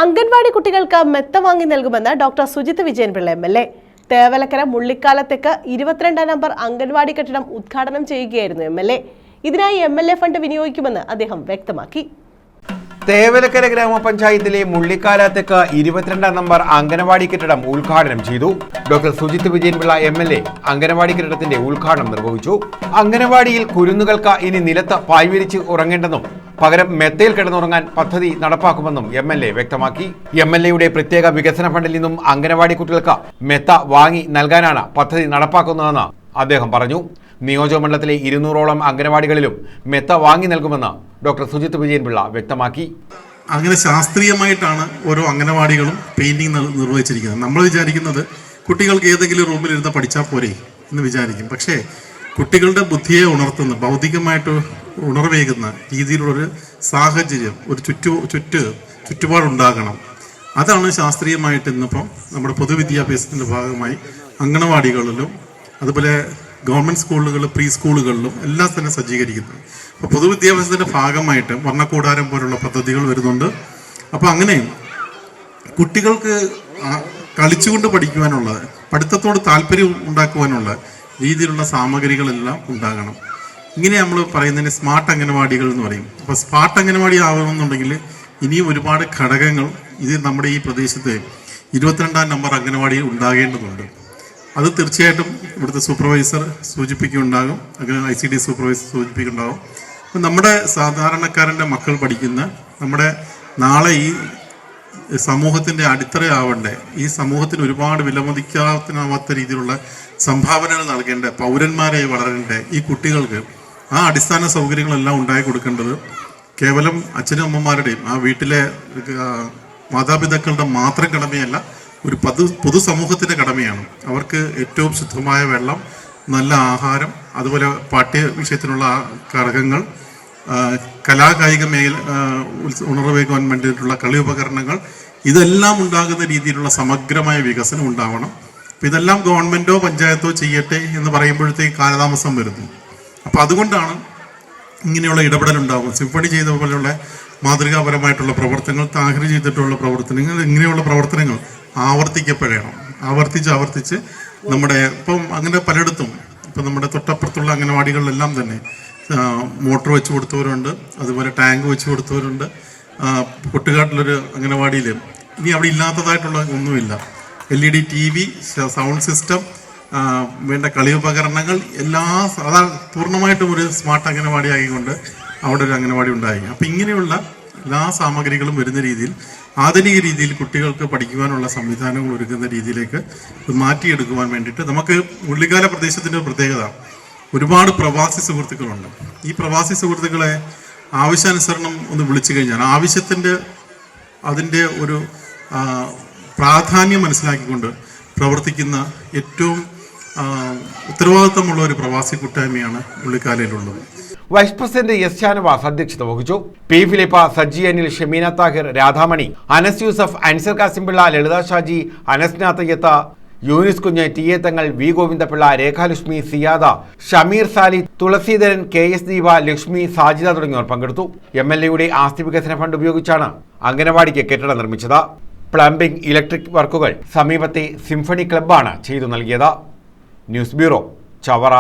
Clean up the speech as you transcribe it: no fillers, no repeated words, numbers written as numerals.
അംഗൻവാടി കുട്ടികൾക്ക് മെത്ത വാങ്ങി നൽകുമെന്ന് ഡോക്ടർ സുജിത് വിജയൻപിള്ള MLA. തേവലക്കര മുള്ളിക്കാലത്തേക്ക് 22 നമ്പർ അംഗൻവാടി കെട്ടിടം ഉദ്ഘാടനം ചെയ്യുകയായിരുന്നു MLA. ഇതിനായി MLA ഫണ്ട് വിനിയോഗിക്കുമെന്ന് അദ്ദേഹം വ്യക്തമാക്കി. തേവലക്കര ഗ്രാമപഞ്ചായത്തിലെ മുള്ളിക്കാലത്തേക്ക് 22 നമ്പർ അംഗനവാടി കെട്ടിടം ഉദ്ഘാടനം ചെയ്തു. ഡോക്ടർ സുജിത് വിജയൻപിള്ള MLA അംഗനവാടി കെട്ടിടത്തിന്റെ ഉദ്ഘാടനം നിർവഹിച്ചു. അംഗനവാടിയിൽ കുരുന്നുകൾക്ക് ഇനി നിലത്ത് പായ്വിരിച്ച് ഉറങ്ങേണ്ടെന്നും പകരം മെത്തയിൽ കിടന്നുറങ്ങാൻ പദ്ധതി നടപ്പാക്കുമെന്നും MLA വ്യക്തമാക്കി. MLAയുടെ പ്രത്യേക വികസന ഫണ്ടിൽ നിന്നും അംഗനവാടി കുട്ടികൾക്ക് മെത്ത വാങ്ങി നൽകാനാണ് പദ്ധതി നടപ്പാക്കുന്നതെന്ന് അദ്ദേഹം പറഞ്ഞു. നിയോജകമണ്ഡലത്തിലെ 200ഓളം അംഗനവാടികളിലും മെത്ത വാങ്ങി നൽകുമെന്ന് ഡോക്ടർ സുജിത് വിജയൻപിള്ള വ്യക്തമാക്കി. അങ്ങനെ ശാസ്ത്രീയമായിട്ടാണ് ഓരോ അംഗനവാടികളും പെയിന്റിംഗ് നിർവഹിച്ചിരിക്കുന്നത്. നമ്മൾ വിചാരിക്കുന്നത് കുട്ടികൾക്ക് ഏതെങ്കിലും റൂമിൽ ഇരുന്ന് പഠിച്ചാൽ പോരെ എന്ന് വിചാരിക്കും. പക്ഷേ കുട്ടികളുടെ ബുദ്ധിയെ ഉണർത്തുന്ന, ഭൗതികമായിട്ട് ഉണർവേകുന്ന രീതിയിലുള്ളൊരു സാഹചര്യം, ഒരു ചുറ്റുപാടുണ്ടാകണം. അതാണ് ശാസ്ത്രീയമായിട്ട് ഇന്നിപ്പം നമ്മുടെ പൊതുവിദ്യാഭ്യാസത്തിൻ്റെ ഭാഗമായി അംഗനവാടികളിലും അതുപോലെ ഗവൺമെൻറ് സ്കൂളുകളിലും പ്രീ സ്കൂളുകളിലും എല്ലാം തന്നെ സജ്ജീകരിക്കുന്നത്. അപ്പോൾ പൊതുവിദ്യാഭ്യാസത്തിൻ്റെ ഭാഗമായിട്ട് വർണ്ണക്കൂടാരം പോലുള്ള പദ്ധതികൾ വരുന്നുണ്ട്. അപ്പോൾ അങ്ങനെ കുട്ടികൾക്ക് കളിച്ചുകൊണ്ട് പഠിക്കുവാനുള്ള, പഠിത്തത്തോട് താല്പര്യം ഉണ്ടാക്കുവാനുള്ള രീതിയിലുള്ള സാമഗ്രികളെല്ലാം ഉണ്ടാകണം. ഇങ്ങനെ നമ്മൾ പറയുന്നതിന് സ്മാർട്ട് അംഗനവാടികൾ എന്ന് പറയും. അപ്പോൾ സ്മാർട്ട് അംഗനവാടി ആവണമെന്നുണ്ടെങ്കിൽ ഇനിയും ഒരുപാട് ഘടകങ്ങൾ ഇത് നമ്മുടെ ഈ പ്രദേശത്ത് 22 നമ്പർ അംഗനവാടിയിൽ ഉണ്ടാകേണ്ടതുണ്ട്. അത് തീർച്ചയായിട്ടും ഇവിടുത്തെ സൂപ്പർവൈസർ സൂചിപ്പിക്കുന്നുണ്ടാകും, അങ്ങനെ ICD സൂപ്പർവൈസർ സൂചിപ്പിക്കുന്നുണ്ടാകും. അപ്പം നമ്മുടെ സാധാരണക്കാരൻ്റെ മക്കൾ പഠിക്കുന്ന, നമ്മുടെ നാളെ ഈ സമൂഹത്തിൻ്റെ അടിത്തറയാവേണ്ട, ഈ സമൂഹത്തിന് ഒരുപാട് വിലമതിക്കാത്ത രീതിയിലുള്ള സംഭാവനകൾ നൽകേണ്ട പൗരന്മാരെ വളരേണ്ട ഈ കുട്ടികൾക്ക് ആ അടിസ്ഥാന സൗകര്യങ്ങളെല്ലാം ഉണ്ടാക്കി കൊടുക്കേണ്ടത് കേവലം അച്ഛനും അമ്മമാരുടെയും ആ വീട്ടിലെ മാതാപിതാക്കളുടെ മാത്രം കടമയല്ല, ഒരു പൊതുസമൂഹത്തിൻ്റെ കടമയാണ്. അവർക്ക് ഏറ്റവും ശുദ്ധമായ വെള്ളം, നല്ല ആഹാരം, അതുപോലെ പാഠ്യ വിഷയത്തിനുള്ള ഘടകങ്ങൾ, കലാകായിക ഉണർവേകുവാൻ വേണ്ടിയിട്ടുള്ള കളി ഉപകരണങ്ങൾ, ഇതെല്ലാം ഉണ്ടാകുന്ന രീതിയിലുള്ള സമഗ്രമായ വികസനം ഉണ്ടാവണം. അപ്പം ഇതെല്ലാം ഗവൺമെൻറ്റോ പഞ്ചായത്തോ ചെയ്യട്ടെ എന്ന് പറയുമ്പോഴത്തേക്ക് കാലതാമസം വരുന്നു. അപ്പോൾ അതുകൊണ്ടാണ് ഇങ്ങനെയുള്ള ഇടപെടൽ ഉണ്ടാകുന്നത്. സിംഫണി ചെയ്ത പോലെയുള്ള മാതൃകാപരമായിട്ടുള്ള പ്രവർത്തനങ്ങൾ, താഹിർ ചെയ്തിട്ടുള്ള പ്രവർത്തനങ്ങൾ, ഇങ്ങനെയുള്ള പ്രവർത്തനങ്ങൾ ആവർത്തിക്കപ്പെടണം. ആവർത്തിച്ച് നമ്മുടെ ഇപ്പം അങ്ങനെ പലയിടത്തും ഇപ്പം നമ്മുടെ തൊട്ടപ്പുറത്തുള്ള അംഗനവാടികളിലെല്ലാം തന്നെ മോട്ടോർ വെച്ച് കൊടുത്തവരുണ്ട്, അതുപോലെ ടാങ്ക് വെച്ച് കൊടുത്തവരുണ്ട്. കുട്ടുകാട്ടിലൊരു അംഗനവാടിയിൽ ഇനി അവിടെ ഇല്ലാത്തതായിട്ടുള്ള ഒന്നുമില്ല. LED TV, സൗണ്ട് സിസ്റ്റം, വേണ്ട കളി ഉപകരണങ്ങൾ അതാ പൂർണ്ണമായിട്ടും ഒരു സ്മാർട്ട് അംഗനവാടി ആയിക്കൊണ്ട് അവിടെ ഒരു അംഗനവാടി ഉണ്ടായി. അപ്പം ഇങ്ങനെയുള്ള എല്ലാ സാമഗ്രികളും വരുന്ന രീതിയിൽ, ആധുനിക രീതിയിൽ കുട്ടികൾക്ക് പഠിക്കുവാനുള്ള സംവിധാനങ്ങൾ ഒരുക്കുന്ന രീതിയിലേക്ക് മാറ്റിയെടുക്കുവാൻ വേണ്ടിയിട്ട് നമുക്ക് മുള്ളിക്കാല പ്രദേശത്തിൻ്റെ പ്രത്യേകത, ഒരുപാട് പ്രവാസി സുഹൃത്തുക്കളുണ്ട്. ഈ പ്രവാസി സുഹൃത്തുക്കളെ ആവശ്യാനുസരണം ഒന്ന് വിളിച്ചു കഴിഞ്ഞാൽ അതിൻ്റെ ഒരു പ്രാധാന്യം മനസ്സിലാക്കിക്കൊണ്ട് പ്രവർത്തിക്കുന്ന ഏറ്റവും ഉത്തരവാദിത്തമുള്ള ഒരു പ്രവാസി കൂട്ടായ്മയാണ് മുള്ളിക്കാലയിലുള്ളത്. Vice president S. ഷാനവാസ് അധ്യക്ഷത വഹിച്ചു. P. ഫിലിപ്പ, സജ്ജി അനിൽ, ഷമീന താഹിർ, രാധാമണി, അനസ് യൂസഫ്, അൻസർ കാസിംപിള്ള, ലളിത ഷാജി, അനസ്ന തയ്യത്ത, യൂനിസ് കുഞ്ഞ്, TA Thangal, V. Govindapillai, Rekhalakshmi, Siyada, Shameer Sali, Thulaseedharan, KS Deepa, Lakshmi, Sajida തുടങ്ങിയവർ പങ്കെടുത്തു. MLAയുടെ ആസ്തി വികസന ഫണ്ട് ഉപയോഗിച്ചാണ് അംഗനവാടിക്ക് കെട്ടിടം നിർമ്മിച്ചത്. പ്ലംബിംഗ്, ഇലക്ട്രിക് വർക്കുകൾ സമീപത്തെ സിംഫണി ക്ലബ്ബാണ് ചെയ്തു നൽകിയത്. News bureau, Chavara.